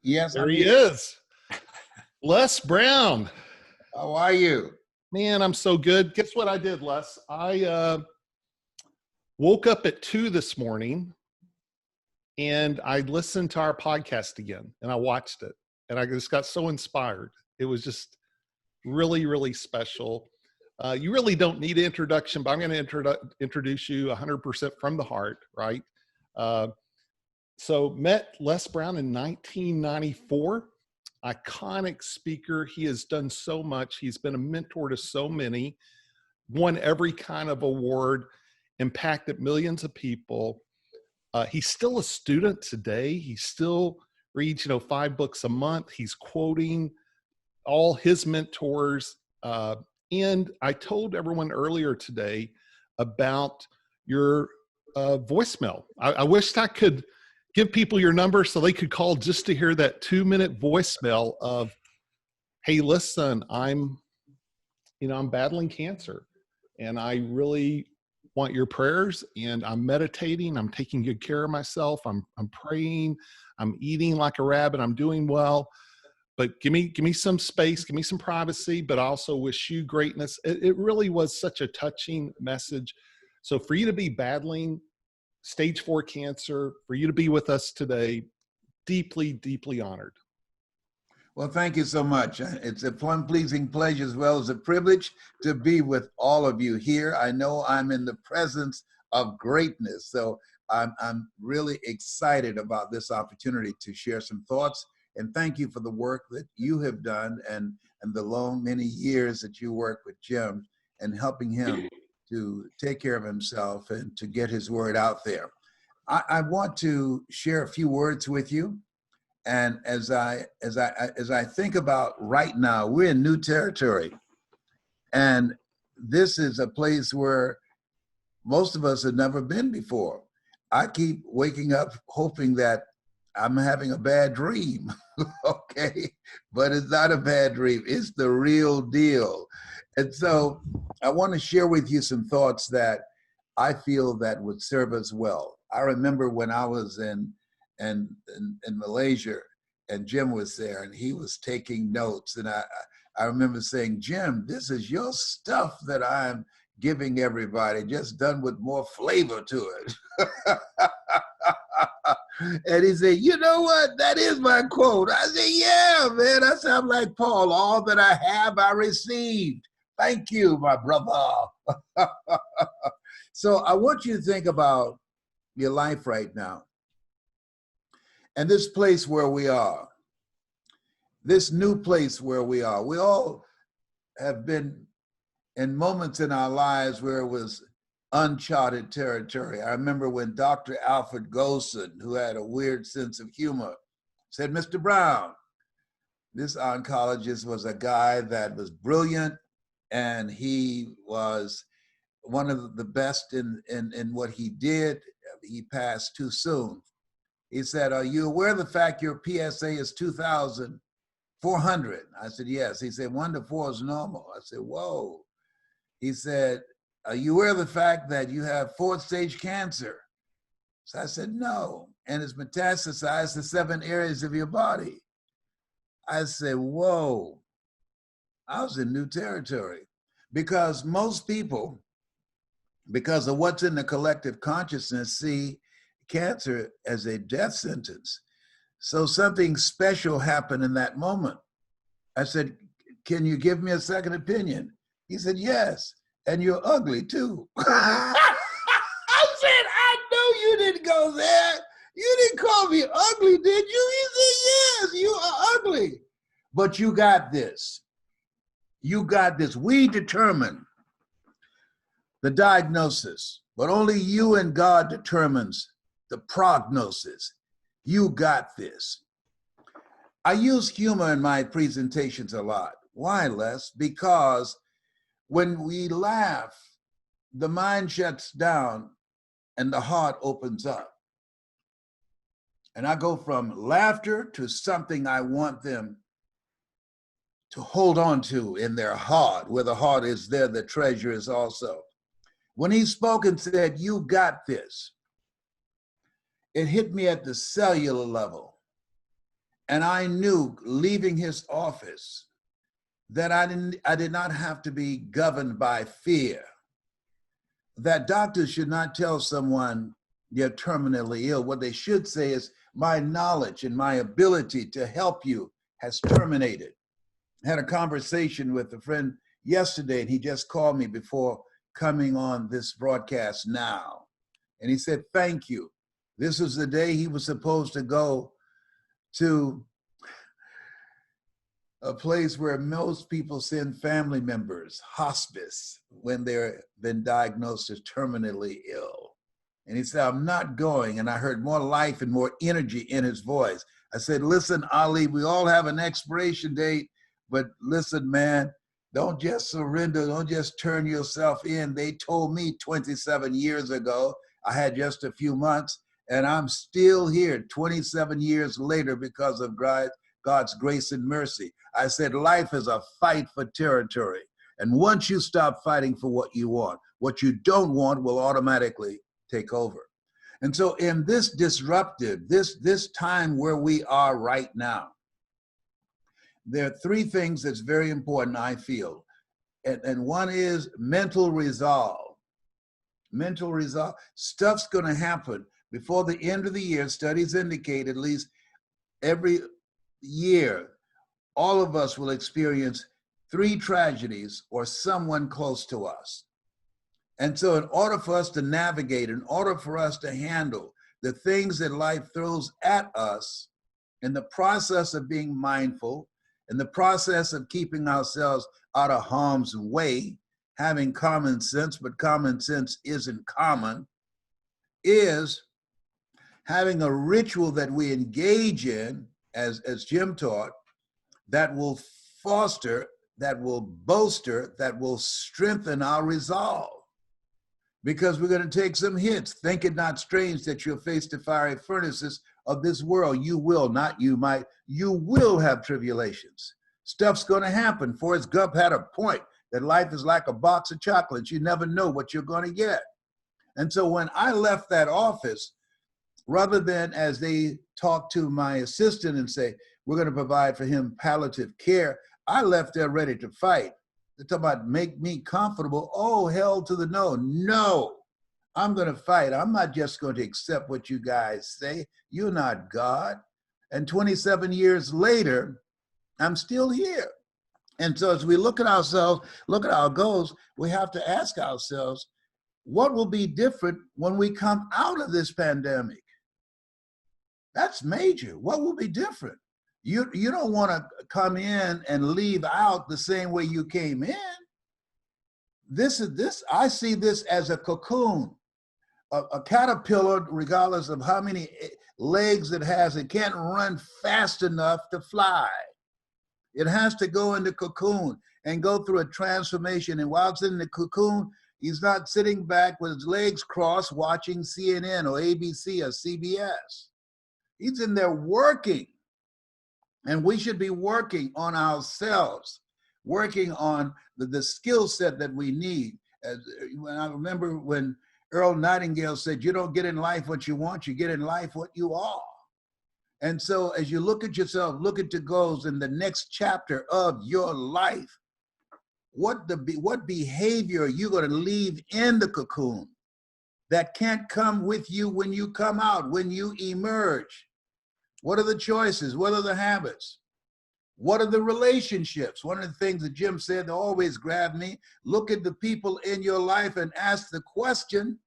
Yes, There I'm he here. is. Les Brown. How are you? Man, I'm so good. Guess what I did, Les? I woke up at 2 this morning and I listened to our podcast again and I watched it and I just got so inspired. It was just really, really special. You really don't need an introduction, but I'm going to introduce you 100% from the heart, right? So met Les Brown in 1994. Iconic speaker. He has done so much. He's been a mentor to so many, won every kind of award, impacted millions of people. He's still a student today. He still reads, 5 books a month. He's quoting all his mentors. And I told everyone earlier today about your voicemail. I wished I could give people your number so they could call just to hear that 2-minute voicemail of, hey, listen, I'm battling cancer and I really want your prayers, and I'm meditating. I'm taking good care of myself. I'm praying. I'm eating like a rabbit. I'm doing well, but give me some space, give me some privacy, but I also wish you greatness. It really was such a touching message. So for you to be battling stage 4 cancer, for you to be with us today, deeply, deeply honored. Well, thank you so much. It's a pleasing pleasure as well as a privilege to be with all of you here. I know I'm in the presence of greatness, so I'm really excited about this opportunity to share some thoughts. And thank you for the work that you have done and the many years that you worked with Jim and helping him to take care of himself and to get his word out there. I want to share a few words with you. And as I think about right now, we're in new territory. And this is a place where most of us have never been before. I keep waking up hoping that I'm having a bad dream, okay? But it's not a bad dream, it's the real deal. And so I want to share with you some thoughts that I feel that would serve us well. I remember when I was in Malaysia and Jim was there and he was taking notes. And I remember saying, Jim, this is your stuff that I'm giving everybody, just done with more flavor to it. And he said, you know what? That is my quote. I said, yeah, man, I sound like Paul. All that I have, I received. Thank you, my brother. So I want you to think about your life right now. And this place where we are, this new place where we are. We all have been in moments in our lives where it was uncharted territory. I remember when Dr. Alfred Golson, who had a weird sense of humor, said, Mr. Brown, this oncologist was a guy that was brilliant and he was one of the best in what he did. He passed too soon. He said, are you aware of the fact your PSA is 2,400? I said, yes. He said, 1 to 4 is normal. I said, whoa. He said, are you aware of the fact that you have 4th stage cancer? So I said, no. And it's metastasized to 7 areas of your body. I said, whoa. I was in new territory because most people, because of what's in the collective consciousness, see cancer as a death sentence. So something special happened in that moment. I said, can you give me a second opinion? He said, yes, and you're ugly too. I said, I know you didn't go there. You didn't call me ugly, did you? He said, yes, you are ugly. But you got this. You got this. We determine the diagnosis, but only you and God determines the prognosis. You got this. I use humor in my presentations a lot. Why, Les? Because when we laugh, the mind shuts down and the heart opens up. And I go from laughter to something I want them to hold on to in their heart. Where the heart is, there the treasure is also. When he spoke and said, you got this, it hit me at the cellular level. And I knew leaving his office that I did not have to be governed by fear. That doctors should not tell someone they're terminally ill. What they should say is, my knowledge and my ability to help you has terminated. I had a conversation with a friend yesterday, and he just called me before coming on this broadcast now. And he said, thank you. This was the day he was supposed to go to a place where most people send family members, hospice, when they're been diagnosed as terminally ill. And he said, I'm not going. And I heard more life and more energy in his voice. I said, listen, Ali, we all have an expiration date, but listen, man, don't just surrender. Don't just turn yourself in. They told me 27 years ago, I had just a few months, and I'm still here 27 years later because of God's grace and mercy. I said, life is a fight for territory. And once you stop fighting for what you want, what you don't want will automatically take over. And so in this disruptive, this time where we are right now, there are three things that's very important, I feel. And one is mental resolve. Mental resolve. Stuff's going to happen before the end of the year. Studies indicate at least every year, all of us will experience 3 tragedies or someone close to us. And so in order for us to navigate, in order for us to handle the things that life throws at us, in the process of being mindful, in the process of keeping ourselves out of harm's way, having common sense, but common sense isn't common, is having a ritual that we engage in, as Jim taught, that will foster, that will bolster, that will strengthen our resolve. Because we're going to take some hits. Think it not strange that you'll face the fiery furnaces of this world. You will, not you might. You will have tribulations. Stuff's going to happen. Forrest Gump had a point that life is like a box of chocolates. You never know what you're going to get. And so when I left that office, rather than as they talked to my assistant and say, we're going to provide for him palliative care, I left there ready to fight. They talk about make me comfortable. Oh, hell to the no. No, I'm going to fight. I'm not just going to accept what you guys say. You're not God. And 27 years later, I'm still here. And so as we look at ourselves, look at our goals, we have to ask ourselves, what will be different when we come out of this pandemic? That's major. What will be different? You don't want to come in and leave out the same way you came in. I see this as a cocoon. A caterpillar, regardless of how many legs it has, it can't run fast enough to fly. It has to go in the cocoon and go through a transformation. And while it's in the cocoon, he's not sitting back with his legs crossed watching CNN or ABC or CBS. He's in there working. And we should be working on ourselves, working on the skill set that we need. When I remember when Earl Nightingale said, you don't get in life what you want, you get in life what you are. And so as you look at yourself, look at your goals in the next chapter of your life, what behavior are you going to leave in the cocoon that can't come with you when you come out, when you emerge? What are the choices? What are the habits? What are the relationships? One of the things that Jim said that always grabbed me, look at the people in your life and ask the question,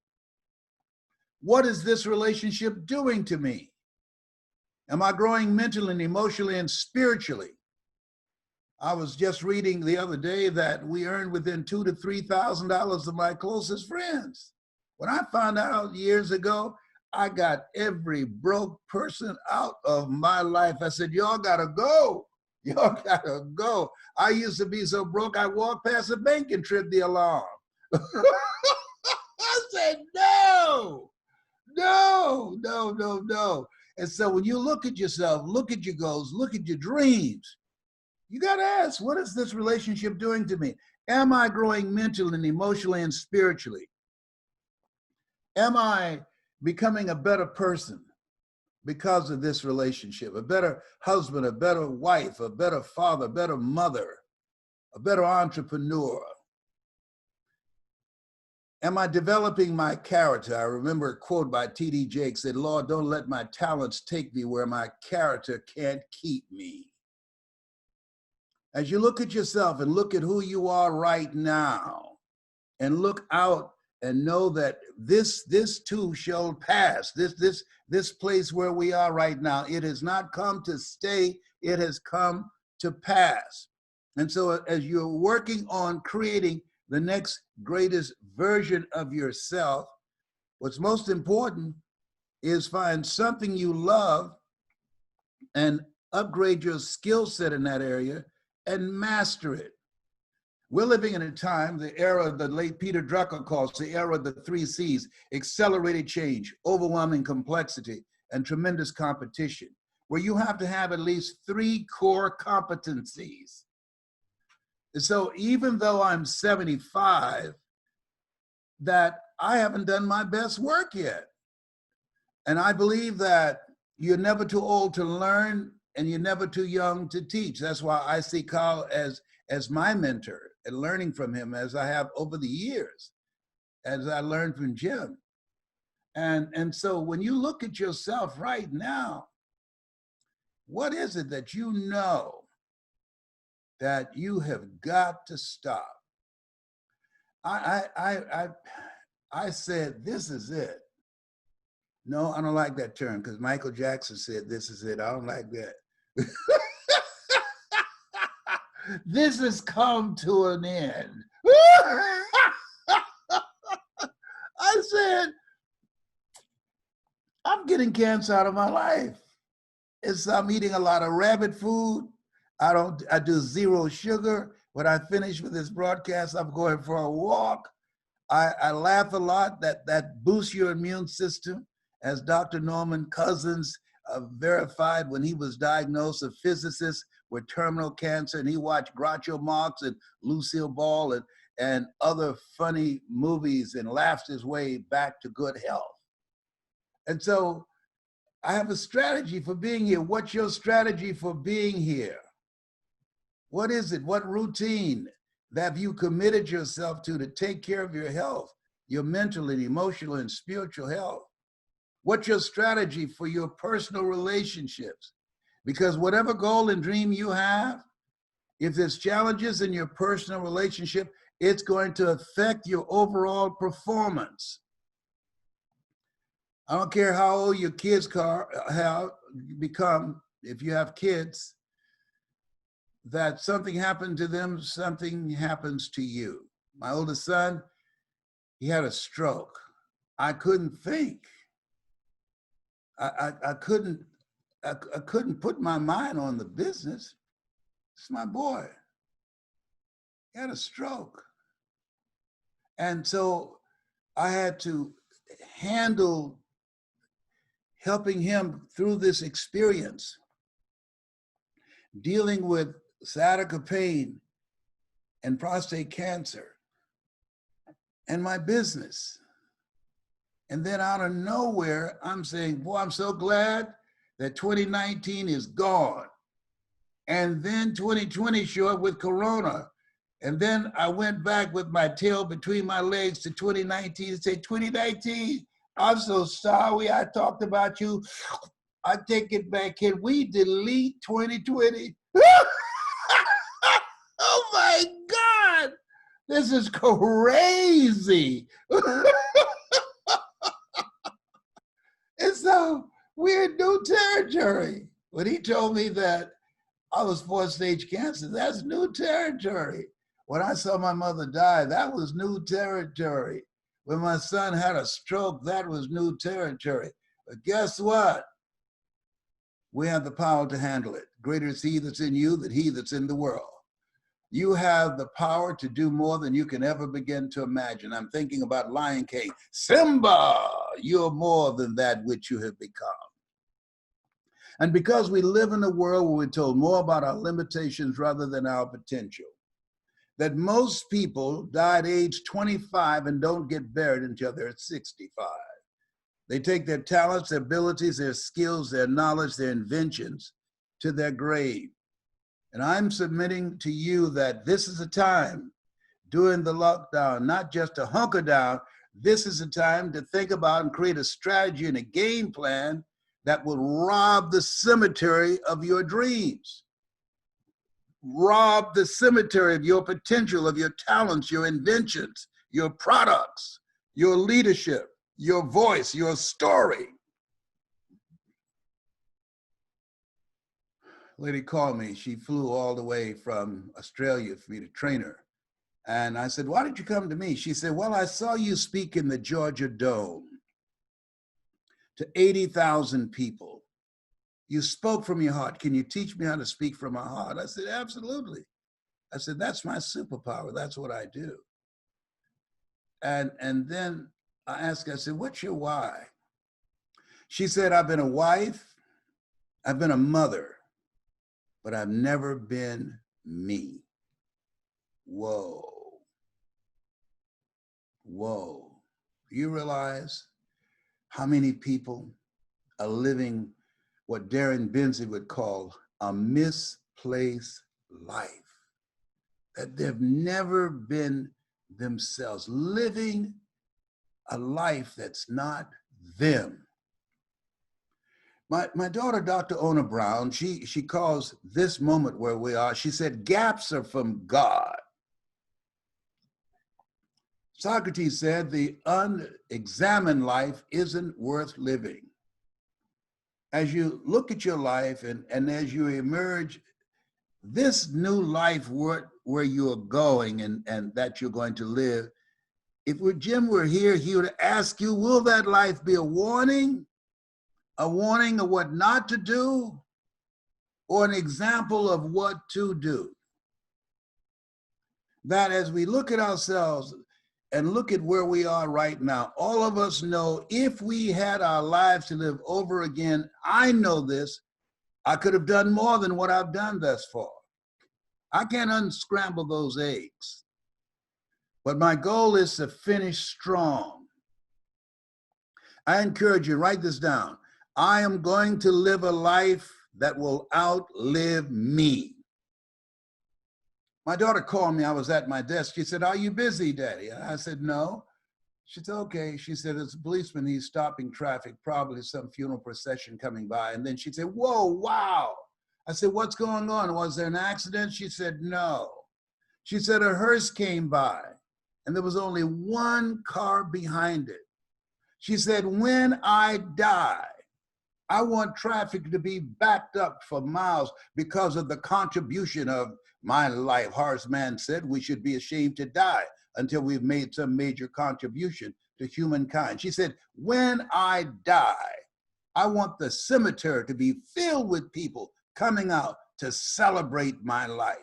what is this relationship doing to me? Am I growing mentally and emotionally and spiritually? I was just reading the other day that we earned within $2,000 to $3,000 of my closest friends. When I found out years ago, I got every broke person out of my life. I said, y'all gotta go. Y'all gotta go. I used to be so broke, I walked past a bank and tripped the alarm. I said, no. And so when you look at yourself, look at your goals, look at your dreams, you gotta ask, what is this relationship doing to me? Am I growing mentally and emotionally and spiritually? Am I becoming a better person? because of this relationship, a better husband, a better wife, a better father, a better mother, a better entrepreneur? Am I developing my character? I remember a quote by T.D. Jakes said, Lord, don't let my talents take me where my character can't keep me. As you look at yourself and look at who you are right now, and look out and know that this too shall pass. This place where we are right now, it has not come to stay, it has come to pass. And so as you're working on creating the next greatest version of yourself, what's most important is find something you love and upgrade your skill set in that area and master it. We're living in a time, the era the late Peter Drucker calls the era of the 3 C's: accelerated change, overwhelming complexity, and tremendous competition, where you have to have at least 3 core competencies. And so even though I'm 75, that I haven't done my best work yet. And I believe that you're never too old to learn and you're never too young to teach. That's why I see Carl as my mentor and learning from him as I have over the years, as I learned from Jim. And so when you look at yourself right now, what is it that you know that you have got to stop? I said, this is it. No, I don't like that term because Michael Jackson said, this is it. I don't like that. This has come to an end. I said, I'm getting cancer out of my life. I'm eating a lot of rabbit food. I do 0 sugar. When I finish with this broadcast, I'm going for a walk. I laugh a lot. That boosts your immune system, as Dr. Norman Cousins verified when he was diagnosed, a physicist with terminal cancer, and he watched Groucho Marx and Lucille Ball and other funny movies and laughed his way back to good health. And so I have a strategy for being here. What's your strategy for being here? What is it? What routine have you committed yourself to take care of your health, your mental and emotional and spiritual health? What's your strategy for your personal relationships? Because whatever goal and dream you have, if there's challenges in your personal relationship, it's going to affect your overall performance. I don't care how old your kids have become, if you have kids, that something happened to them, something happens to you. My oldest son, he had a stroke. I couldn't think. I couldn't put my mind on the business. It's my boy. He had a stroke. And so I had to handle helping him through this experience, dealing with sciatica pain and prostate cancer and my business. And then out of nowhere, I'm saying, boy, I'm so glad that 2019 is gone. And then 2020 showed up with Corona. And then I went back with my tail between my legs to 2019 and said, 2019, I'm so sorry I talked about you. I take it back. Can we delete 2020? Oh my God, this is crazy. And so we're in new territory. When he told me that I was 4-stage cancer, that's new territory. When I saw my mother die, that was new territory. When my son had a stroke, that was new territory. But guess what? We have the power to handle it. Greater is he that's in you than he that's in the world. You have the power to do more than you can ever begin to imagine. I'm thinking about Lion King. Simba, you're more than that which you have become. And because we live in a world where we're told more about our limitations rather than our potential, that most people die at age 25 and don't get buried until they're 65. They take their talents, their abilities, their skills, their knowledge, their inventions to their grave. And I'm submitting to you that this is a time during the lockdown, not just to hunker down. This is a time to think about and create a strategy and a game plan that will rob the cemetery of your dreams, rob the cemetery of your potential, of your talents, your inventions, your products, your leadership, your voice, your story. Lady called me. She flew all the way from Australia for me to train her. And I said, why did you come to me? She said, well, I saw you speak in the Georgia Dome to 80,000 people. You spoke from your heart. Can you teach me how to speak from my heart? I said, absolutely. I said, that's my superpower. That's what I do. And then I asked her, I said, what's your why? She said, I've been a wife, I've been a mother, but I've never been me. Whoa. Whoa. Do you realize how many people are living what Darren Benzie would call a misplaced life? That they've never been themselves, living a life that's not them. My daughter, Dr. Ona Brown, she calls this moment where we are, she said, gaps are from God. Socrates said the unexamined life isn't worth living. As you look at your life and as you emerge, this new life where you are going and that you're going to live, if Jim were here, he would ask you, will that life be a warning of what not to do, or an example of what to do? That as we look at ourselves and look at where we are right now, all of us know if we had our lives to live over again, I know this, I could have done more than what I've done thus far. I can't unscramble those eggs. But my goal is to finish strong. I encourage you, write this down. I am going to live a life that will outlive me. My daughter called me. I was at my desk. She said, are you busy, Daddy? I said, no. She said, okay. She said, it's a policeman. He's stopping traffic, probably some funeral procession coming by. And then she said, whoa, wow. I said, what's going on? Was there an accident? She said, no. She said, a hearse came by and there was only one car behind it. She said, when I die, I want traffic to be backed up for miles because of the contribution of my life. Horace Mann said we should be ashamed to die until we've made some major contribution to humankind. She said, when I die, I want the cemetery to be filled with people coming out to celebrate my life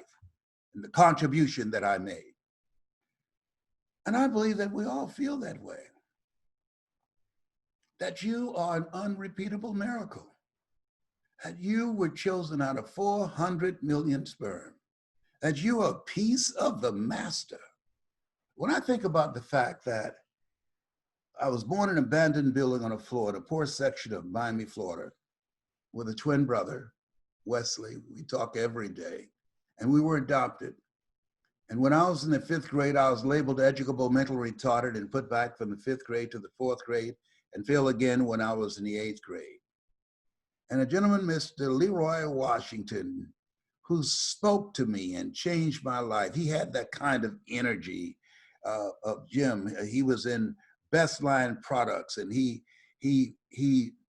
and the contribution that I made. And I believe that we all feel that way. That you are an unrepeatable miracle. That you were chosen out of 400 million sperm. That you are a piece of the master. When I think about the fact that I was born in an abandoned building on a floor in a poor section of Miami, Florida, with a twin brother, Wesley. We talk every day. And we were adopted. And when I was in the 5th grade, I was labeled educable mental retarded and put back from the 5th grade to the 4th grade and failed again when I was in the 8th grade. And a gentleman, Mr. Leroy Washington, who spoke to me and changed my life. He had that kind of energy of Jim. He was in Best Line Products, and he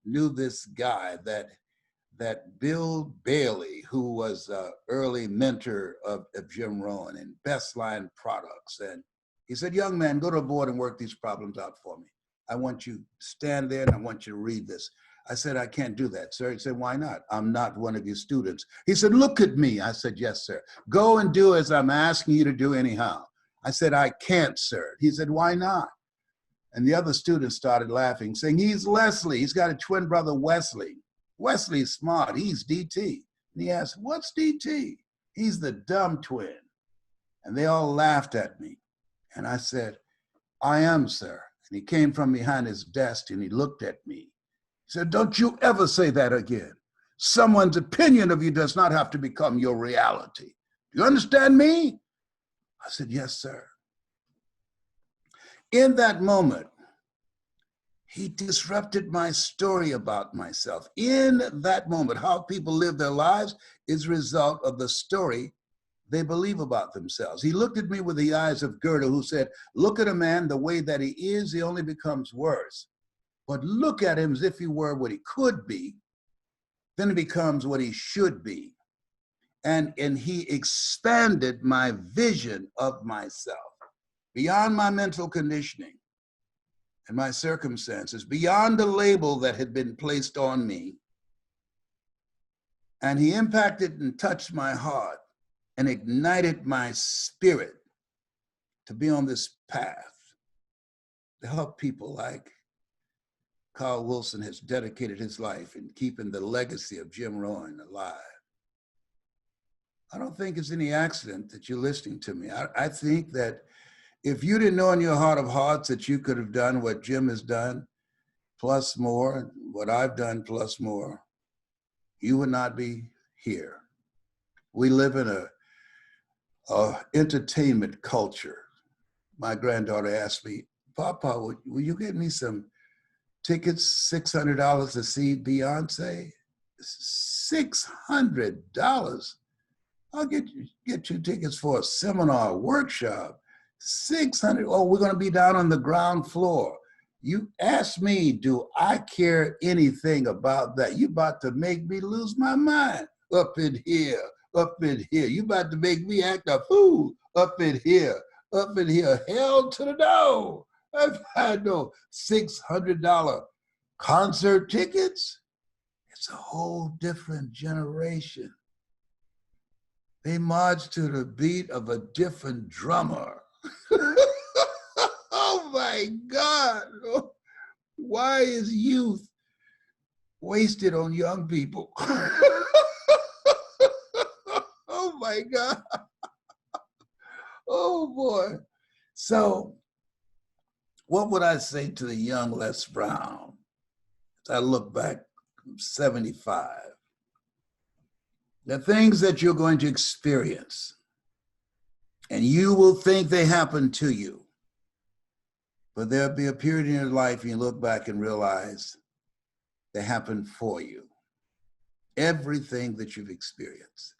knew this guy that Bill Bailey, who was an early mentor of Jim Rohn in Best Line Products. And he said, young man, go to the board and work these problems out for me. I want you to stand there and I want you to read this. I said, I can't do that, sir. He said, why not? I'm not one of your students. He said, look at me. I said, yes, sir. Go and do as I'm asking you to do anyhow. I said, I can't, sir. He said, why not? And the other students started laughing, saying, he's Leslie. He's got a twin brother, Wesley. Wesley's smart. He's DT. And he asked, what's DT? He's the dumb twin. And they all laughed at me. And I said, I am, sir. And he came from behind his desk and he looked at me. He said, "Don't you ever say that again. Someone's opinion of you does not have to become your reality. Do you understand me?" I said, "Yes, sir." In that moment, he disrupted my story about myself. In that moment, how people live their lives is a result of the story they believe about themselves. He looked at me with the eyes of Goethe, who said, "Look at a man the way that he is, he only becomes worse. But look at him as if he were what he could be, then he becomes what he should be." And he expanded my vision of myself beyond my mental conditioning and my circumstances, beyond the label that had been placed on me. And he impacted and touched my heart and ignited my spirit to be on this path to help people like Carl Wilson has dedicated his life in keeping the legacy of Jim Rohn alive. I don't think it's any accident that you're listening to me. I think that if you didn't know in your heart of hearts that you could have done what Jim has done, plus more, what I've done plus more, you would not be here. We live in a entertainment culture. My granddaughter asked me, "Papa, will you get me some tickets, $600 to see Beyonce?" $600? I'll get you tickets for a seminar, a workshop. 600, oh, we're gonna be down on the ground floor. You ask me, do I care anything about that? You about to make me lose my mind up in here, up in here. You about to make me act a fool up in here, up in here. Hell to the no. I've had no $600 concert tickets. It's a whole different generation. They march to the beat of a different drummer. Oh my God. Why is youth wasted on young people? Oh my God. Oh boy. So what would I say to the young Les Brown as I look back 75? The things that you're going to experience, and you will think they happen to you, but there'll be a period in your life and you look back and realize they happened for you. Everything that you've experienced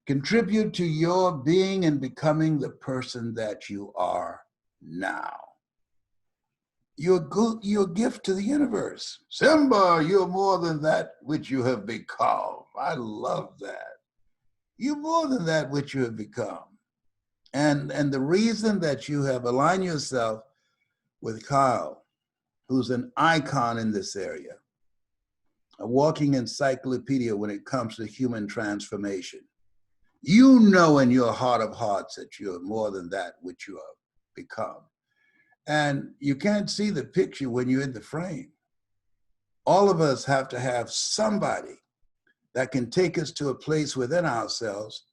contribute to your being and becoming the person that you are now. You're a gift to the universe. Simba, you're more than that which you have become. I love that. You're more than that which you have become. And the reason that you have aligned yourself with Kyle, who's an icon in this area, a walking encyclopedia when it comes to human transformation. You know in your heart of hearts that you're more than that which you have become. And you can't see the picture when you're in the frame. All of us have to have somebody that can take us to a place within ourselves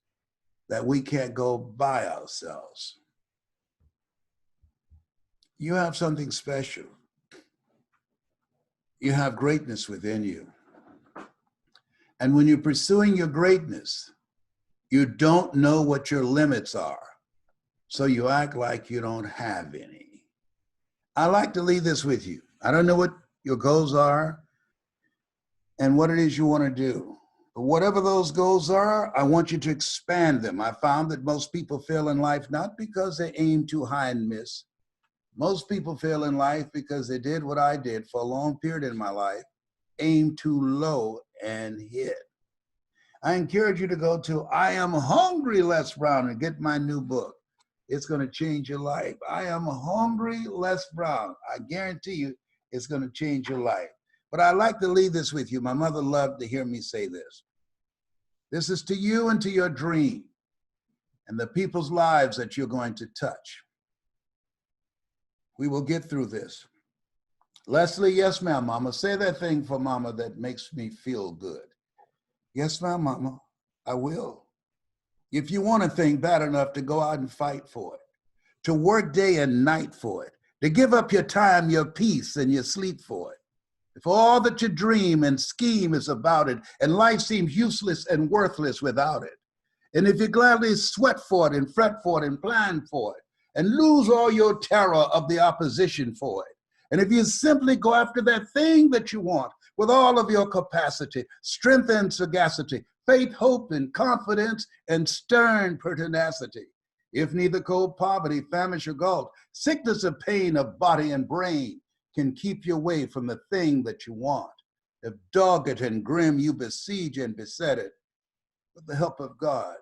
that we can't go by ourselves. You have something special. You have greatness within you. And when you're pursuing your greatness, you don't know what your limits are. So you act like you don't have any. I like to leave this with you. I don't know what your goals are and what it is you want to do. But whatever those goals are, I want you to expand them. I found that most people fail in life not because they aim too high and miss. Most people fail in life because they did what I did for a long period in my life, aim too low and hit. I encourage you to go to I Am Hungry Les Brown and get my new book. It's going to change your life. I Am Hungry Les Brown. I guarantee you it's going to change your life. But I like to leave this with you. My mother loved to hear me say this. This is to you and to your dream and the people's lives that you're going to touch. We will get through this. Leslie, yes, ma'am, mama. Say that thing for mama that makes me feel good. Yes, ma'am, mama, I will. If you want a thing bad enough to go out and fight for it, to work day and night for it, to give up your time, your peace, and your sleep for it. If all that you dream and scheme is about it, and life seems useless and worthless without it, and if you gladly sweat for it and fret for it and plan for it, and lose all your terror of the opposition for it, and if you simply go after that thing that you want with all of your capacity, strength and sagacity, faith, hope, and confidence, and stern pertinacity, if neither cold poverty, famish, or gulf, sickness or pain of body and brain can keep you away from the thing that you want, if dogged and grim you besiege and beset it, with the help of God,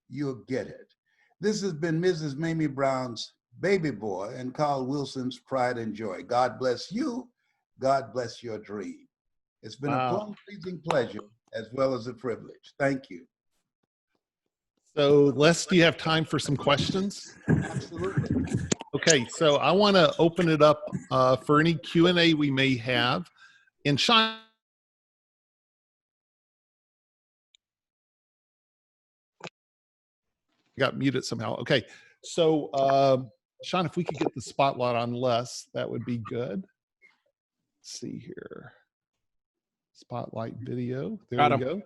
you'll get it. This has been Mrs. Mamie Brown's Baby Boy and Carl Wilson's Pride and Joy. God bless you. God bless your dream. It's been a pleasing pleasure as well as a privilege. Thank you. So Les, do you have time for some questions? Absolutely. Okay, so I want to open it up for any Q&A we may have. And Sean, got muted somehow. Okay, so Sean, if we could get the spotlight on Les, that would be good. Let's see here. Spotlight video. There we go.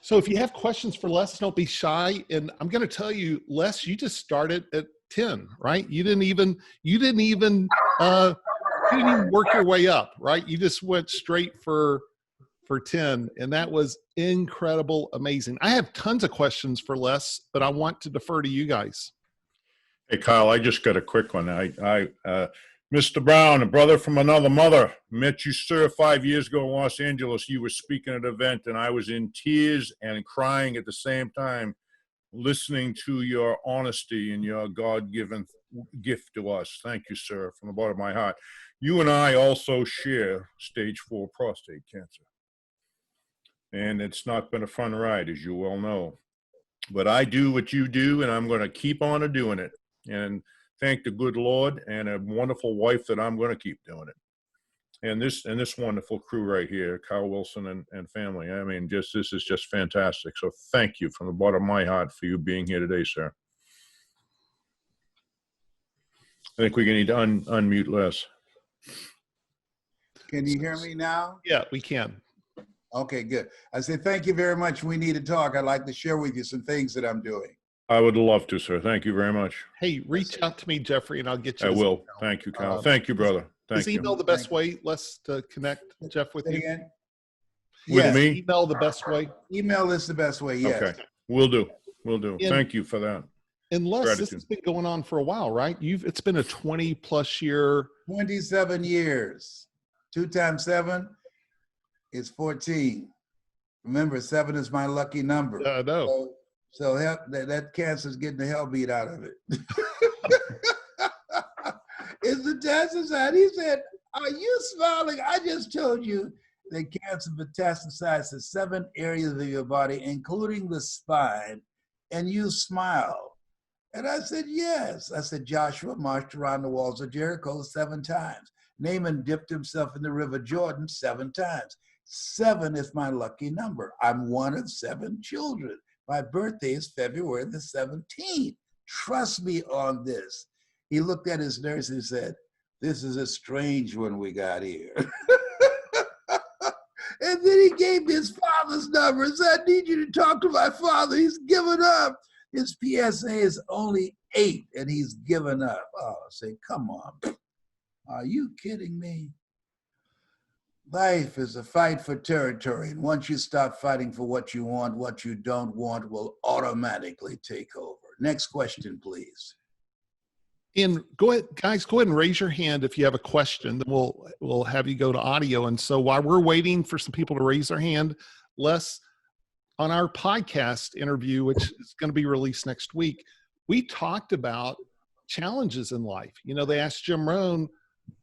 So if you have questions for Les, don't be shy. And I'm going to tell you, Les, you just started at 10, right? You didn't even work your way up, right? You just went straight for 10, and that was incredible, amazing. I have tons of questions for Les, but I want to defer to you guys. Hey, Kyle, I just got a quick one. Mr. Brown, a brother from another mother, met you, sir, 5 years ago in Los Angeles. You were speaking at an event, and I was in tears and crying at the same time, listening to your honesty and your God-given gift to us. Thank you, sir, from the bottom of my heart. You and I also share stage 4 prostate cancer. And it's not been a fun ride, as you well know. But I do what you do, and I'm going to keep on doing it. And thank the good Lord and a wonderful wife that I'm going to keep doing it. And this wonderful crew right here, Kyle Wilson and family. I mean, this is just fantastic. So thank you from the bottom of my heart for you being here today, sir. I think we need to unmute Les. Can you hear me now? Yeah, we can. Okay, good. I said, thank you very much. We need to talk. I'd like to share with you some things that I'm doing. I would love to, sir. Thank you very much. Hey, reach out to me, Jeffrey, and I'll get you. I will. Thank you, Kyle. Thank you, brother. Thank you. Is email the best way, Les, to connect, Jeff, with you? Again? With Yes. me? Email the best way? Email is the best way, yes. Okay. Will do. Will do. And- Thank you for that. And Les, this Gratitude. has been going on for a while, right? It's been a 20+ year. 27 years. 2 times 7 is 14. Remember, 7 is my lucky number. I know. So that cancer's getting the hell beat out of it. It's the test side. He said, are you smiling? I just told you that cancer metastasized to 7 areas of your body, including the spine, and you smile. And I said, yes. I said, Joshua marched around the walls of Jericho 7 times. Naaman dipped himself in the river Jordan 7 times. 7 is my lucky number. I'm one of 7 children. My birthday is February the 17th. Trust me on this. He looked at his nurse and said, this is a strange one we got here. And then he gave me his father's number and said, I need you to talk to my father. He's given up. His PSA is only 8 and he's given up. Oh, I say, come on. Are you kidding me? Life is a fight for territory. And once you stop fighting for what you want, what you don't want will automatically take over. Next question, please. And go ahead, guys, go ahead and raise your hand if you have a question. Then we'll have you go to audio. And so while we're waiting for some people to raise their hand, Les, on our podcast interview, which is going to be released next week, we talked about challenges in life. You know, they asked Jim Rohn,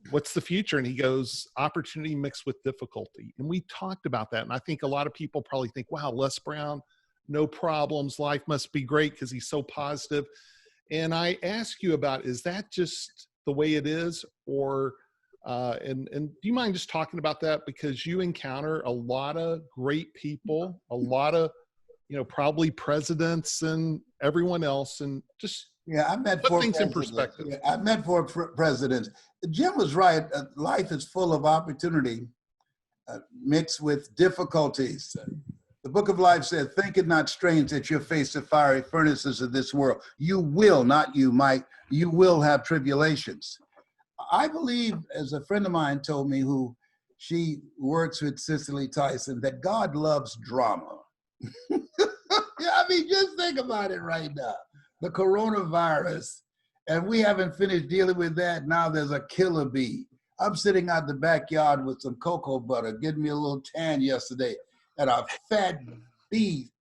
what's the future? And he goes, opportunity mixed with difficulty. And we talked about that. And I think a lot of people probably think, wow, Les Brown, no problems. Life must be great because he's so positive. And I ask you about, is that just the way it is? Or, and do you mind just talking about that? Because you encounter a lot of great people, a lot of, you know, probably presidents and everyone else. And just Yeah, I met Put four things in presidents. perspective. Yeah, I met four presidents. Jim was right. Life is full of opportunity mixed with difficulties. The book of life says, think it not strange that you'll face the fiery furnaces of this world. You will, not you might, you will have tribulations. I believe, as a friend of mine told me, who she works with Cicely Tyson, that God loves drama. Yeah, I mean, just think about it right now. The coronavirus, and we haven't finished dealing with that. Now there's a killer bee. I'm sitting out the backyard with some cocoa butter, getting me a little tan yesterday, and a fat bee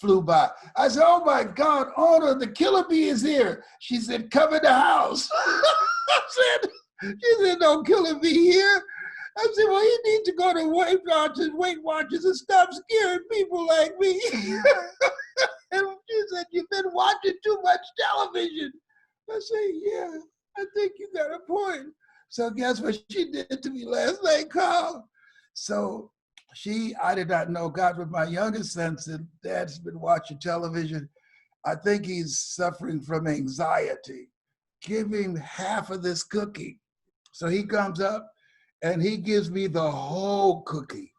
flew by. I said, oh my God, Ona, the killer bee is here. She said, come in the house. She said, no killer bee here. I said, well, you need to go to Weight Watchers and stop scaring people like me. And she said, you've been watching too much television. I said, yeah, I think you got a point. So guess what she did to me last night, Carl? So I did not know, got with my youngest son, said, Dad's been watching television. I think he's suffering from anxiety. Give him half of this cookie. So he comes up and he gives me the whole cookie.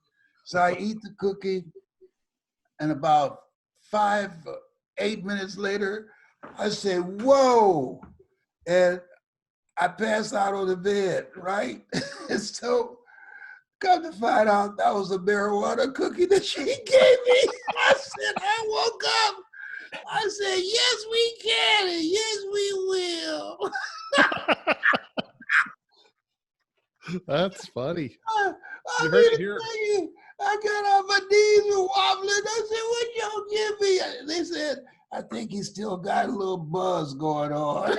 So I eat the cookie, and about 8 minutes later, I say, whoa. And I pass out on the bed, right? So come to find out that was a marijuana cookie that she gave me. I said, I woke up. I said, yes, we can, and yes, we will. That's funny. I You mean, heard to it here. tell you, I got on my knees and wobbling. I said, what y'all give me? They said, I think he still got a little buzz going on.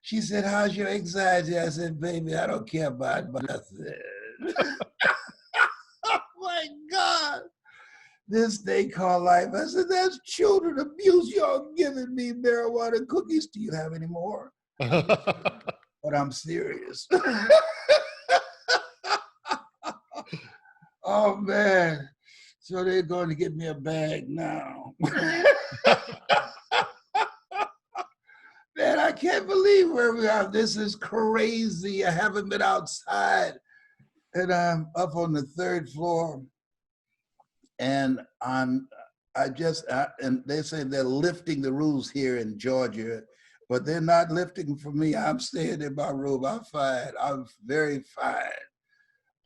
She said, how's your anxiety? I said, baby, I don't care about nothing. Oh my God. This thing called life. I said, that's children abuse. Y'all giving me marijuana cookies. Do you have any more? But I'm serious. Oh man. So they're going to get me a bag now. Man, I can't believe where we are. This is crazy. I haven't been outside. And I'm up on the 3rd floor. And and they say they're lifting the rules here in Georgia, but they're not lifting for me. I'm staying in my room. I'm fine. I'm very fine.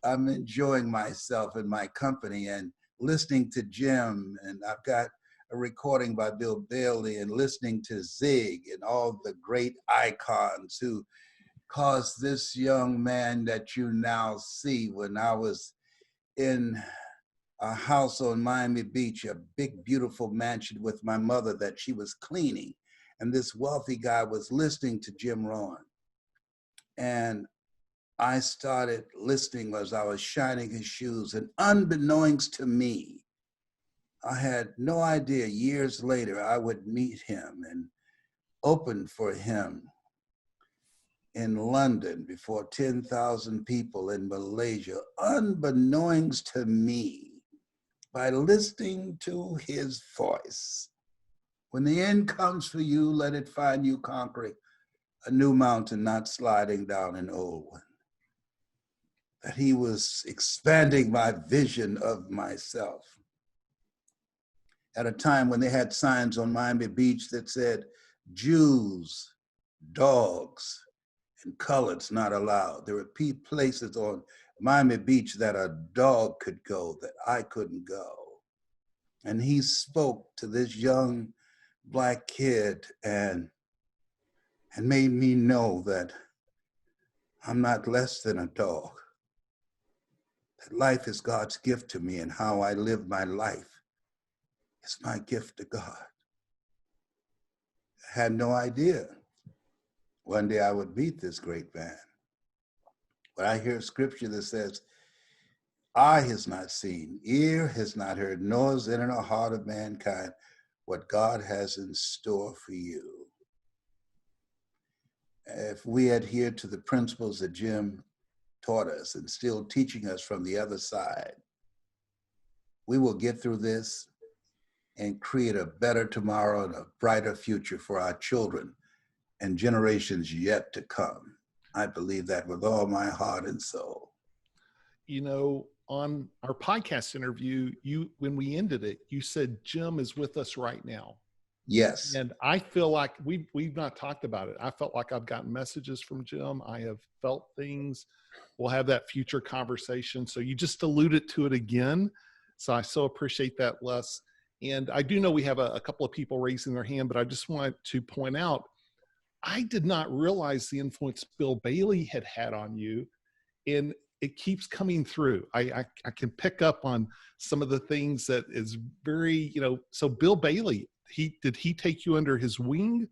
I'm enjoying myself and my company and listening to Jim. And I've got a recording by Bill Bailey and listening to Zig and all the great icons who caused this young man that you now see. When I was in a house on Miami Beach, a big, beautiful mansion with my mother that she was cleaning. And this wealthy guy was listening to Jim Rohn. And I started listening as I was shining his shoes. And unbeknownst to me, I had no idea years later I would meet him and open for him in London before 10,000 people in Malaysia, unbeknownst to me, by listening to his voice. When the end comes for you, let it find you conquering a new mountain, not sliding down an old one. That he was expanding my vision of myself. At a time when they had signs on Miami Beach that said, Jews, dogs, and coloreds not allowed. There were places on Miami Beach that a dog could go that I couldn't go. And he spoke to this young Black kid and made me know that I'm not less than a dog. That life is God's gift to me, and how I live my life is my gift to God. I had no idea one day I would meet this great man. But I hear scripture that says, eye has not seen, ear has not heard, nor is it in the heart of mankind what God has in store for you. If we adhere to the principles that Jim taught us and still teaching us from the other side, we will get through this and create a better tomorrow and a brighter future for our children and generations yet to come. I believe that with all my heart and soul. You know, on our podcast interview, when we ended it, you said Jim is with us right now. Yes. And I feel like we've not talked about it. I felt like I've gotten messages from Jim. I have felt things. We'll have that future conversation. So you just alluded to it again. So I so appreciate that, Les. And I do know we have a couple of people raising their hand, but I just want to point out, I did not realize the influence Bill Bailey had on you. And it keeps coming through. I can pick up on some of the things that is very, so Bill Bailey, did he take you under his wing,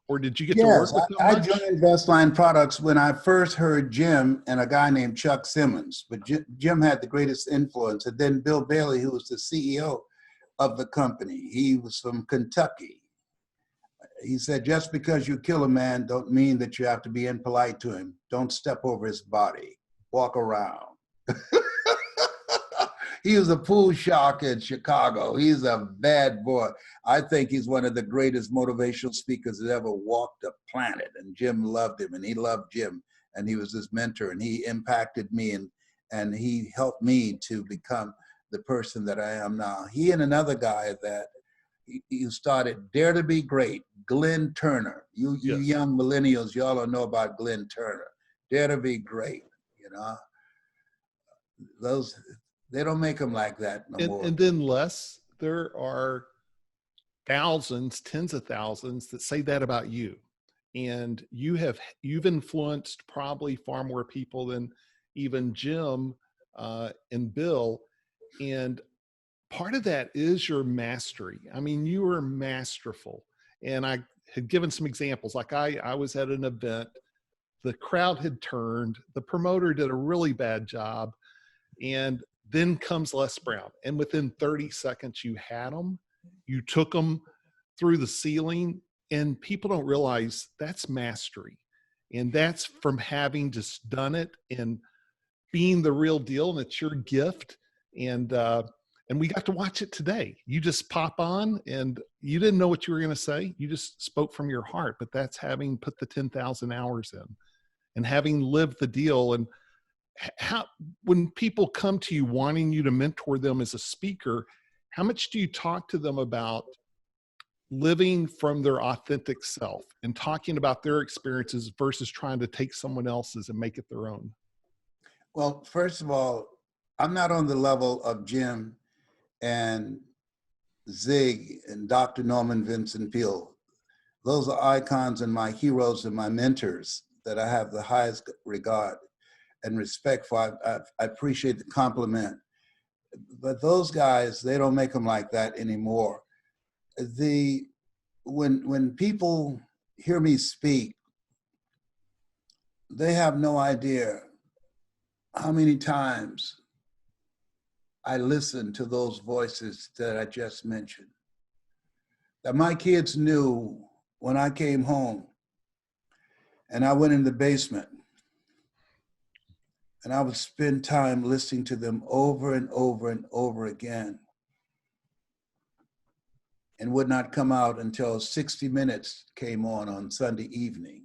or did you get to work with him I much? joined Best Line Products when I first heard Jim and a guy named Chuck Simmons, but Jim had the greatest influence. And then Bill Bailey, who was the CEO of the company, he was from Kentucky. He said, just because you kill a man don't mean that you have to be impolite to him. Don't step over his body. Walk around. He was a pool shark in Chicago. He's a bad boy. I think he's one of the greatest motivational speakers that ever walked the planet. And Jim loved him, and he loved Jim. And he was his mentor, and he impacted me, and he helped me to become the person that I am now. He and another guy that you started Dare to Be Great, Glenn Turner. You Yes. young millennials, y'all don't know about Glenn Turner. Dare to Be Great, Those, they don't make them like that no more. And then Les, there are thousands, tens of thousands that say that about you. And you've influenced probably far more people than even Jim and Bill. And part of that is your mastery. I mean, you are masterful. And I had given some examples. Like I was at an event, the crowd had turned, the promoter did a really bad job. And then comes Les Brown. And within 30 seconds, you had them, you took them through the ceiling. And people don't realize that's mastery. And that's from having just done it and being the real deal. And it's your gift. And we got to watch it today. You just pop on and you didn't know what you were going to say. You just spoke from your heart, but that's having put the 10,000 hours in and having lived the deal. And when people come to you wanting you to mentor them as a speaker, how much do you talk to them about living from their authentic self and talking about their experiences versus trying to take someone else's and make it their own? Well, first of all, I'm not on the level of Jim and Zig and Dr. Norman Vincent Peale. Those are icons and my heroes and my mentors that I have the highest regard and respect for. I appreciate the compliment. But those guys, they don't make them like that anymore. When people hear me speak, they have no idea how many times I listen to those voices that I just mentioned. That my kids knew when I came home and I went in the basement and I would spend time listening to them over and over and over again, and would not come out until 60 Minutes came on Sunday evening.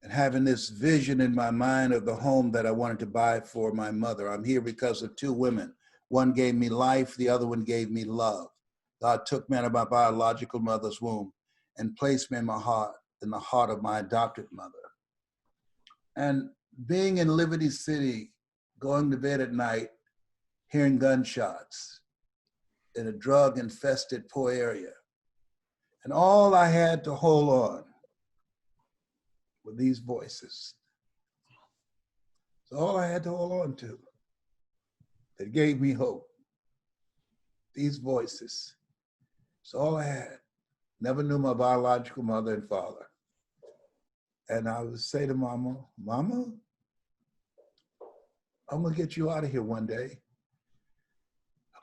And having this vision in my mind of the home that I wanted to buy for my mother. I'm here because of two women. One gave me life, the other one gave me love. God took me out of my biological mother's womb and placed me in the heart of my adopted mother. And being in Liberty City, going to bed at night, hearing gunshots in a drug-infested poor area. And all I had to hold on were these voices. So all I had to hold on to that gave me hope, these voices. So all I had. Never knew my biological mother and father. And I would say to Mama, Mama, I'm gonna get you out of here one day.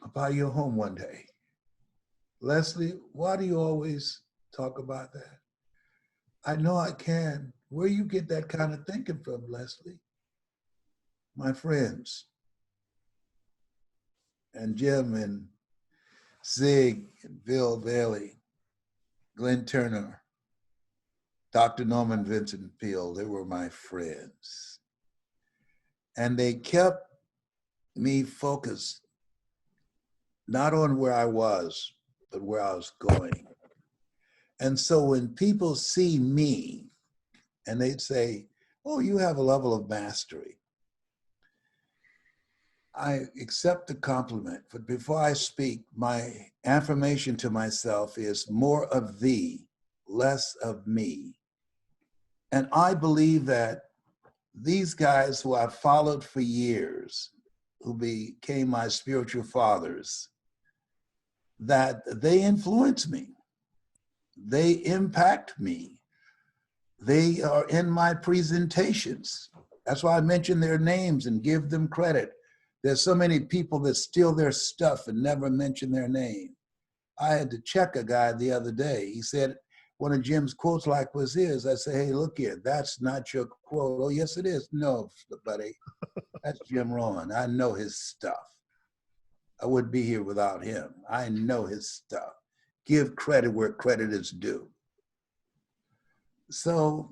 I'll buy you a home one day. Leslie, why do you always talk about that? I know I can. Where you get that kind of thinking from, Leslie? My friends and Jim and Zig, and Bill Bailey, Glenn Turner, Dr. Norman Vincent Peale, they were my friends. And they kept me focused, not on where I was, but where I was going. And so when people see me and they'd say, oh, you have a level of mastery, I accept the compliment, but before I speak, my affirmation to myself is more of thee, less of me. And I believe that these guys who I've followed for years, who became my spiritual fathers, that they influence me. They impact me. They are in my presentations. That's why I mention their names and give them credit. There's so many people that steal their stuff and never mention their name. I had to check a guy the other day. He said, one of Jim's quotes like was his. I said, hey, look here, that's not your quote. Oh, yes, it is. No, buddy, that's Jim Rohn. I know his stuff. I wouldn't be here without him. I know his stuff. Give credit where credit is due. So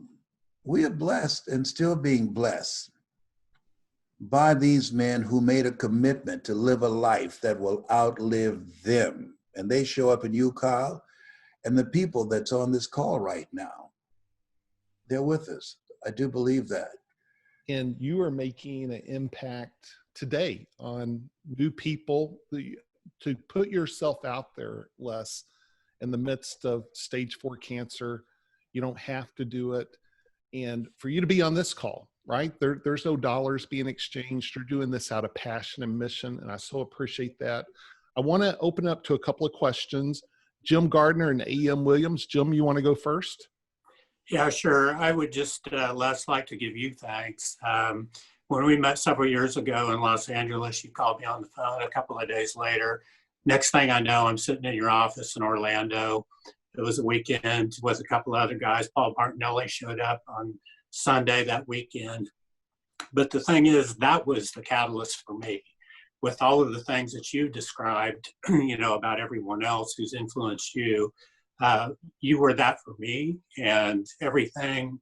we are blessed and still being blessed by these men who made a commitment to live a life that will outlive them. And they show up in you, Kyle, and the people that's on this call right now. They're with us. I do believe that. And you are making an impact today on new people to put yourself out there, Les, in the midst of stage 4 cancer. You don't have to do it. And for you to be on this call, right? There's no dollars being exchanged. You're doing this out of passion and mission. And I so appreciate that. I want to open up to a couple of questions. Jim Gardner and A.M. Williams. Jim, you want to go first? Yeah, sure. I would just, Les, like to give you thanks. When we met several years ago in Los Angeles, you called me on the phone a couple of days later. Next thing I know, I'm sitting in your office in Orlando. It was a weekend with a couple of other guys. Paul Martinelli showed up on Sunday that weekend. But the thing is, that was the catalyst for me. With all of the things that you described, you know, about everyone else who's influenced you, you were that for me. And everything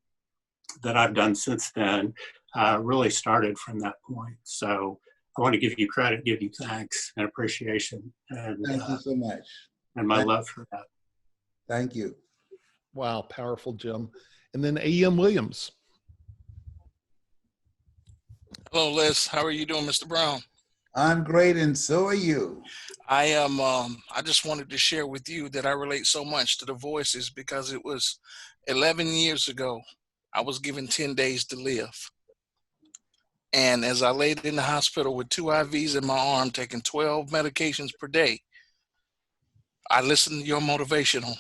that I've done since then really started from that point. So I want to give you credit, give you thanks and appreciation. And Thank you so much. And my love for that. Thank you. Wow, powerful, Jim. And then A.M. Williams. Hello, Les. How are you doing, Mr. Brown? I'm great, and so are you. I am. I just wanted to share with you that I relate so much to the voices because it was 11 years ago. I was given 10 days to live. And as I laid in the hospital with 2 IVs in my arm, taking 12 medications per day, I listened to your motivational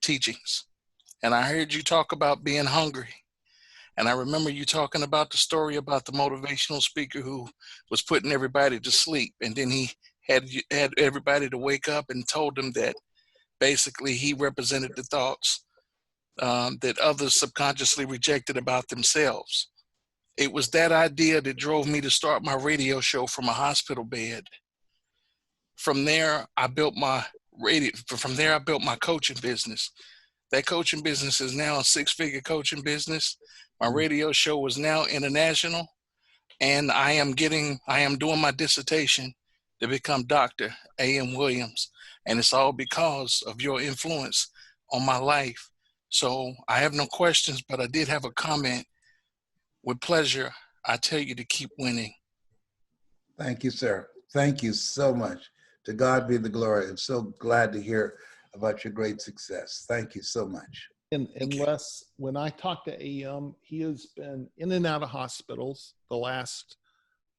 teachings. And I heard you talk about being hungry. And I remember you talking about the story about the motivational speaker who was putting everybody to sleep. And then he had everybody to wake up and told them that basically he represented the thoughts that others subconsciously rejected about themselves. It was that idea that drove me to start my radio show from a hospital bed. From there, I built my coaching business. That coaching business is now a 6-figure coaching business. My radio show is now international, and I am doing my dissertation to become Dr. A.M. Williams. And it's all because of your influence on my life. So I have no questions, but I did have a comment. With pleasure, I tell you to keep winning. Thank you, sir. Thank you so much. To God be the glory. I'm so glad to hear about your great success. Thank you so much. And Les, when I talk to A.M., he has been in and out of hospitals the last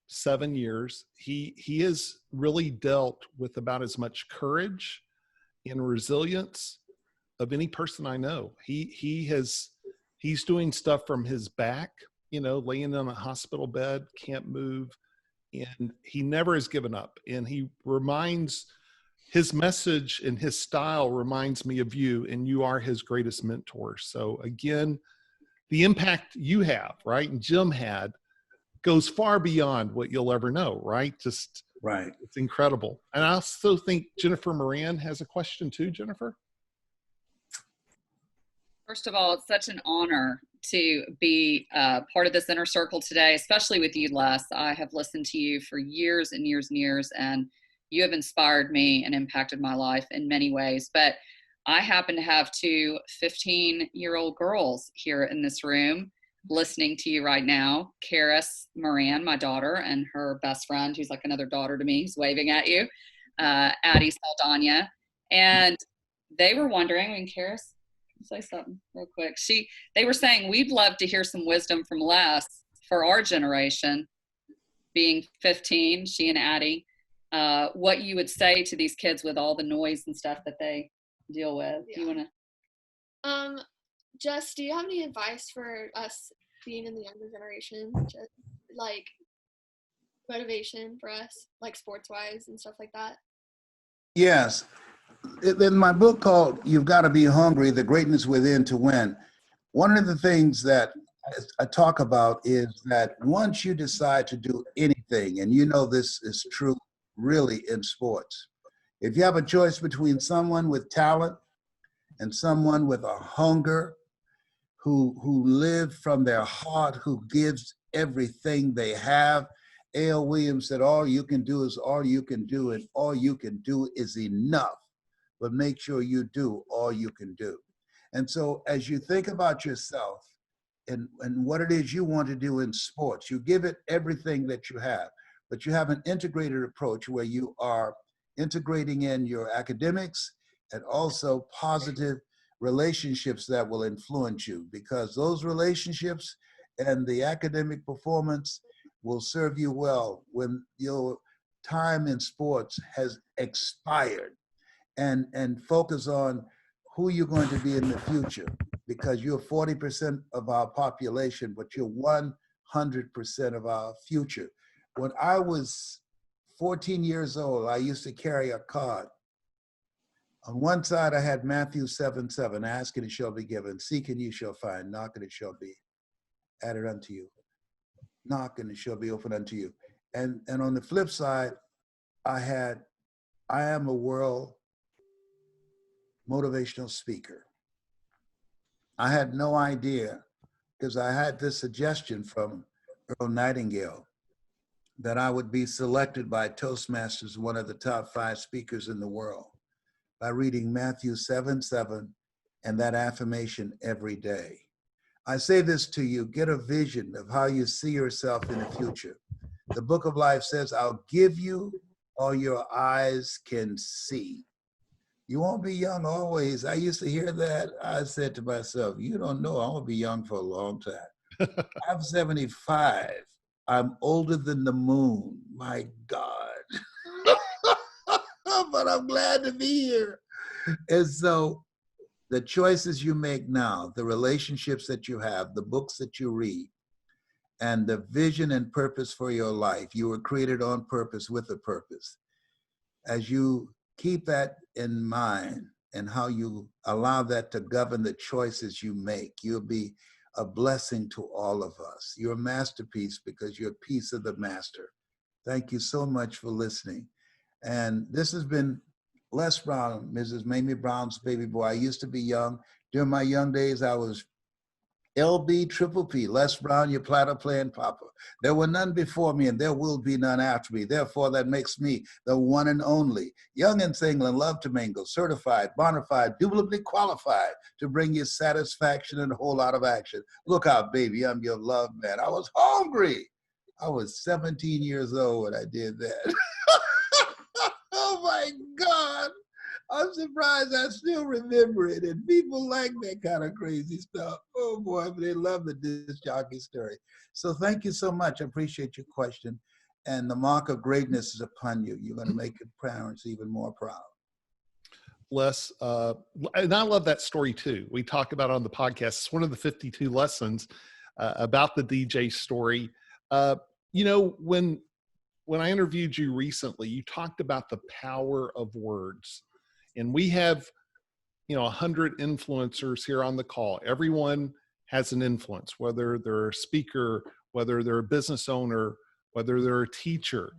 7 years. He has really dealt with about as much courage and resilience of any person I know. He's doing stuff from his back, you know, laying on a hospital bed, can't move, and he never has given up. And his message and his style reminds me of you, and you are his greatest mentor. So again, the impact you have, right, and Jim had, goes far beyond what you'll ever know, right? Just Right. It's incredible. And I also think Jennifer Moran has a question too, Jennifer. First of all, it's such an honor to be part of this inner circle today, especially with you, Les. I have listened to you for years and years and years, and you have inspired me and impacted my life in many ways. But I happen to have two 15-year-old girls here in this room listening to you right now. Karis Moran, my daughter, and her best friend, who's like another daughter to me, who's waving at you, Addie Saldana. And they were wondering, and Karis, say something real quick. They were saying, we'd love to hear some wisdom from Les for our generation, being 15, she and Addie, what you would say to these kids with all the noise and stuff that they deal with. Yeah. Do you want to? Jess, do you have any advice for us being in the younger generation? Just like motivation for us, like sports wise and stuff like that? Yes. In my book called You've Got to Be Hungry, The Greatness Within to Win, one of the things that I talk about is that once you decide to do anything, and you know this is true really in sports, if you have a choice between someone with talent and someone with a hunger, who live from their heart, who gives everything they have, A.L. Williams said, all you can do is all you can do, and all you can do is enough. But make sure you do all you can do. And so as you think about yourself and what it is you want to do in sports, you give it everything that you have, but you have an integrated approach where you are integrating in your academics and also positive relationships that will influence you, because those relationships and the academic performance will serve you well when your time in sports has expired. And focus on who you're going to be in the future, because you're 40% of our population, but you're 100% of our future. When I was 14 years old, I used to carry a card. On one side, I had Matthew 7:7, ask and it shall be given, seek and you shall find, knock and it shall be added unto you. Knock and it shall be opened unto you. And on the flip side, I had, I am a world motivational speaker. I had no idea, because I had this suggestion from Earl Nightingale that I would be selected by Toastmasters, one of the top 5 speakers in the world, by reading Matthew 7:7 and that affirmation every day. I say this to you, get a vision of how you see yourself in the future. The Book of Life says, I'll give you all your eyes can see. You won't be young always. I used to hear that. I said to myself, you don't know, I'm gonna be young for a long time. I'm 75. I'm older than the moon. My God. But I'm glad to be here. And so the choices you make now, the relationships that you have, the books that you read, and the vision and purpose for your life, you were created on purpose with a purpose. As you keep that in mind and how you allow that to govern the choices you make, you'll be a blessing to all of us. You're a masterpiece because you're a piece of the master. Thank you so much for listening. And this has been Les Brown, Mrs. Mamie Brown's baby boy. I used to be young. During my young days, I was LB Triple P, Les Brown, your platter playing papa. There were none before me and there will be none after me. Therefore, that makes me the one and only. Young and single and love to mingle, certified, bona fide, indubitably qualified to bring you satisfaction and a whole lot of action. Look out, baby, I'm your love man. I was hungry. I was 17 years old when I did that. Oh my God. I'm surprised I still remember it. And people like that kind of crazy stuff. Oh boy, they love the disc jockey story. So thank you so much. I appreciate your question. And the mark of greatness is upon you. You're going to make your parents even more proud. Les, and I love that story too. We talk about it on the podcast. It's one of the 52 lessons about the DJ story. You know, when I interviewed you recently, you talked about the power of words. And we have, 100 influencers here on the call. Everyone has an influence, whether they're a speaker, whether they're a business owner, whether they're a teacher.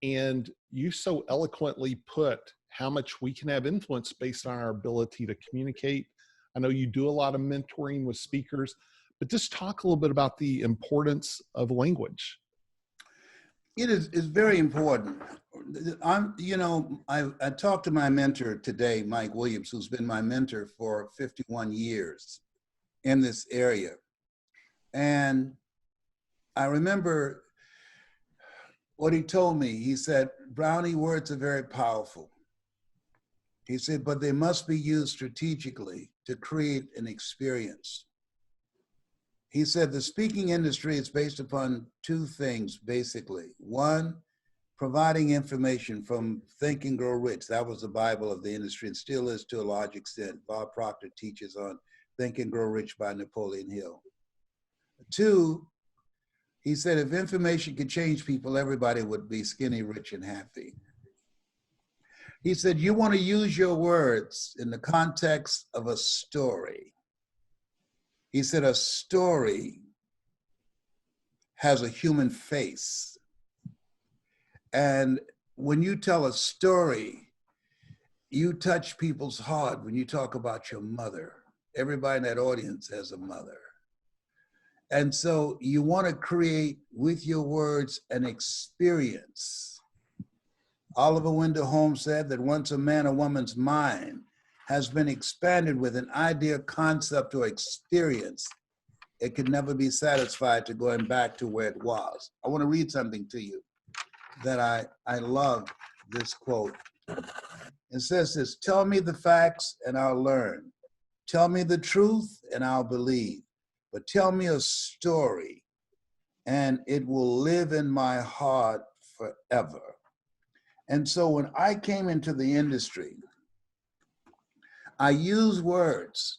And you so eloquently put how much we can have influence based on our ability to communicate. I know you do a lot of mentoring with speakers, but just talk a little bit about the importance of language. It is very important. I talked to my mentor today, Mike Williams, who's been my mentor for 51 years in this area. And I remember what he told me. He said, Brownie, words are very powerful. He said, but they must be used strategically to create an experience. He said the speaking industry is based upon two things, basically. One, providing information from Think and Grow Rich. That was the Bible of the industry and still is to a large extent. Bob Proctor teaches on Think and Grow Rich by Napoleon Hill. Two, he said if information could change people, everybody would be skinny, rich, and happy. He said you want to use your words in the context of a story. He said a story has a human face. And when you tell a story, you touch people's heart when you talk about your mother. Everybody in that audience has a mother. And so you want to create with your words an experience. Oliver Wendell Holmes said that once a man or woman's mind has been expanded with an idea, concept, or experience, it could never be satisfied to going back to where it was. I want to read something to you that I love this quote. It says this, tell me the facts and I'll learn. Tell me the truth and I'll believe. But tell me a story and it will live in my heart forever. And so when I came into the industry, I use words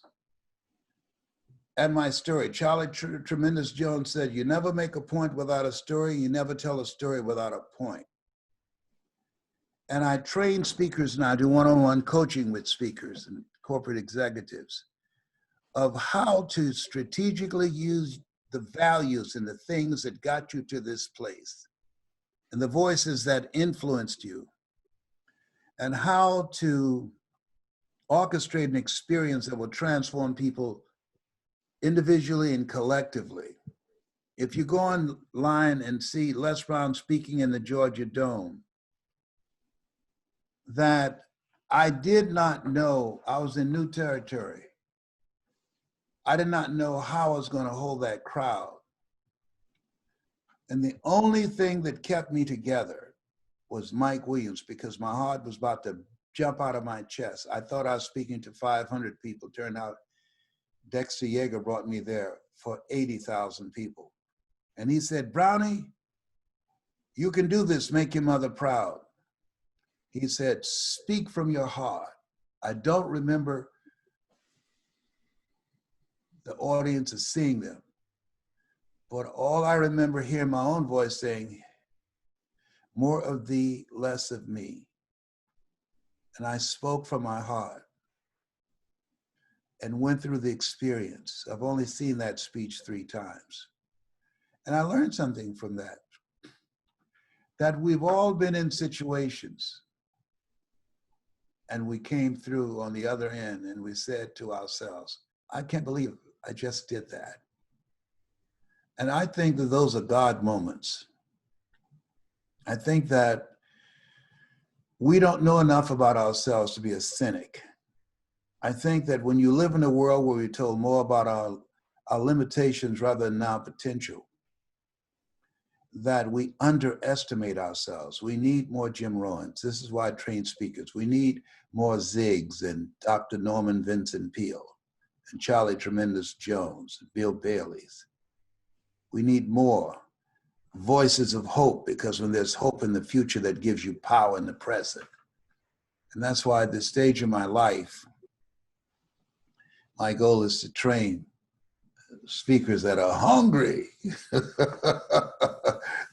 and my story. Charlie Tremendous Jones said, you never make a point without a story. You never tell a story without a point. And I train speakers now, do one-on-one coaching with speakers and corporate executives of how to strategically use the values and the things that got you to this place and the voices that influenced you and how to orchestrate an experience that will transform people individually and collectively. If you go online and see Les Brown speaking in the Georgia Dome, that I did not know, I was in new territory. I did not know how I was going to hold that crowd. And the only thing that kept me together was Mike Williams, because my heart was about to jump out of my chest. I thought I was speaking to 500 people. Turned out Dexter Yeager brought me there for 80,000 people. And he said, Brownie, you can do this, make your mother proud. He said, speak from your heart. I don't remember the audience is seeing them, but all I remember hearing my own voice saying, more of thee, less of me. And I spoke from my heart and went through the experience. I've only seen that speech 3 times. And I learned something from that, that we've all been in situations and we came through on the other end and we said to ourselves, I can't believe I just did that. And I think that those are God moments. I think that we don't know enough about ourselves to be a cynic. I think that when you live in a world where we're told more about our limitations rather than our potential, that we underestimate ourselves. We need more Jim Rohns. This is why I train speakers. We need more Ziggs and Dr. Norman Vincent Peale and Charlie Tremendous Jones, and Bill Bailey's. We need more voices of hope, because when there's hope in the future, that gives you power in the present. And that's why at this stage of my life, my goal is to train speakers that are hungry.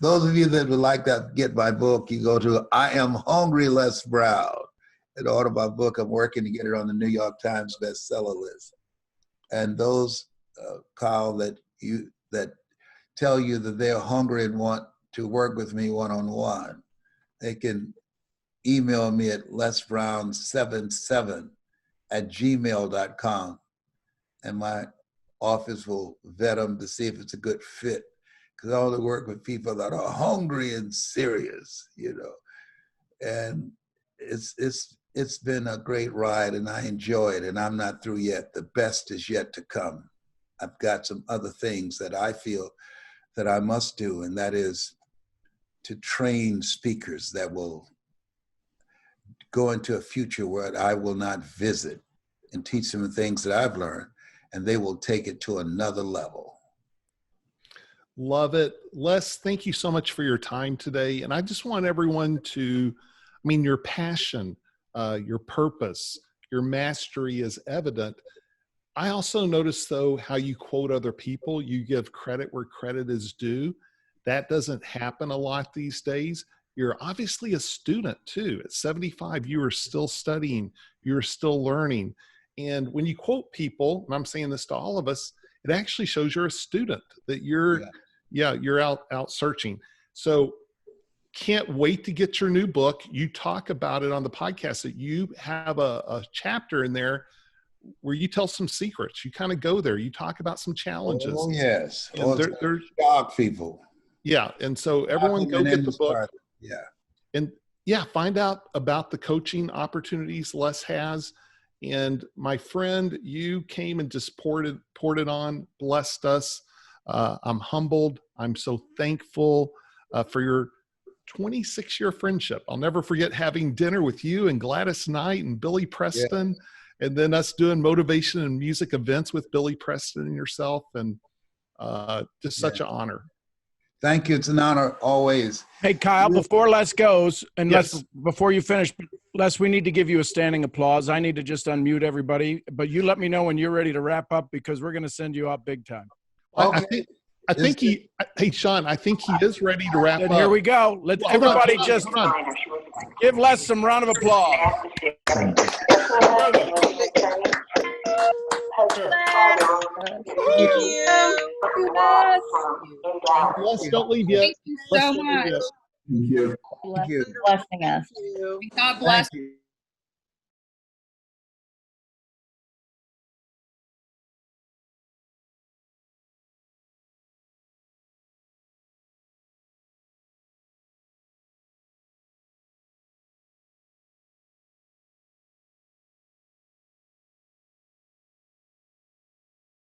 Those of you that would like to get my book, you go to I Am Hungry, Les Brown, and order my book. I'm working to get it on the New York Times bestseller list. And those, Kyle, that tell you that they're hungry and want to work with me one-on-one, they can email me at lesbrown77@gmail.com, and my office will vet them to see if it's a good fit. Because I only work with people that are hungry and serious, you know. And it's been a great ride, and I enjoy it. And I'm not through yet. The best is yet to come. I've got some other things that I feel that I must do, and that is to train speakers that will go into a future where I will not visit, and teach them the things that I've learned, and they will take it to another level. Love it. Les, thank you so much for your time today. And I just want everyone to, I mean, your passion, your purpose, your mastery is evident. I also notice, though, how you quote other people. You give credit where credit is due. That doesn't happen a lot these days. You're obviously a student, too. At 75, you are still studying. You're still learning. And when you quote people, and I'm saying this to all of us, it actually shows you're a student, that you're, you're out searching. So can't wait to get your new book. You talk about it on the podcast, that you have a chapter in there where you tell some secrets. You kind of go there. You talk about some challenges. Oh, yes. And they're shock people. Yeah. And so everyone go get the book. Yeah. And find out about the coaching opportunities Les has. And my friend, you came and just poured it on, blessed us. I'm humbled. I'm so thankful for your 26-year friendship. I'll never forget having dinner with you and Gladys Knight and Billy Preston, and then us doing motivation and music events with Billy Preston and yourself. And just such an honor. Thank you. It's an honor always. Hey, Kyle, before Les goes, and before you finish, Les, we need to give you a standing applause. I need to just unmute everybody, but you let me know when you're ready to wrap up, because we're going to send you out big time. Okay. I think hey, Sean, I think he is ready to wrap up. Here we go. Let everybody just give Les some round of applause. Thank you. Les, don't leave yet. Thank you so much. Thank you. Blessing us. God bless Thank you.